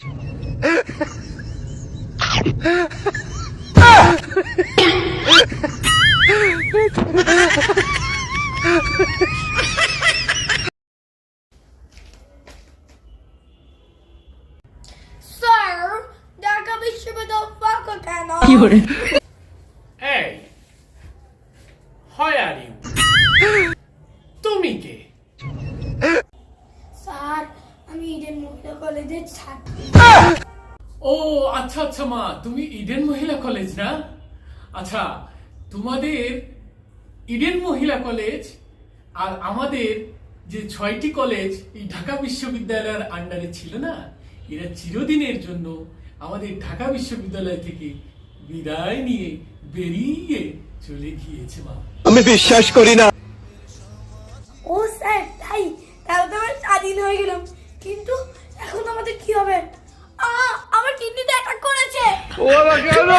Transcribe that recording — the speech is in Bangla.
স্যার, ঢাকা বিশ্ববিদ্যালয় ফাঁকা কেন? এই, হয় আর ইউ, তুমি কে? স্যার, আমি ইডেন মহিলা কলেজের ছাত্রী। ও আচ্ছা আচ্ছা মা, তুমি ইডেন মহিলা কলেজ না? আচ্ছা, তোমাদের ইডেন মহিলা কলেজ আর আমাদের যে 6টি কলেজ এই ঢাকা বিশ্ববিদ্যালয়ের আন্ডারে ছিল না, এরা চিরদিনের জন্য আমাদের ঢাকা বিশ্ববিদ্যালয় থেকে বিদায় নিয়ে বেরিয়ে চলে গিয়েছে মা। আমি বিশ্বাস করি না। ও স্যার, তাই? তাহলে তো আমরা স্বাধীন হয়ে গেলাম, কিন্তু এখন আমাদের কি হবে? আমার কিডনিতে অ্যাটাক করেছে। কেন?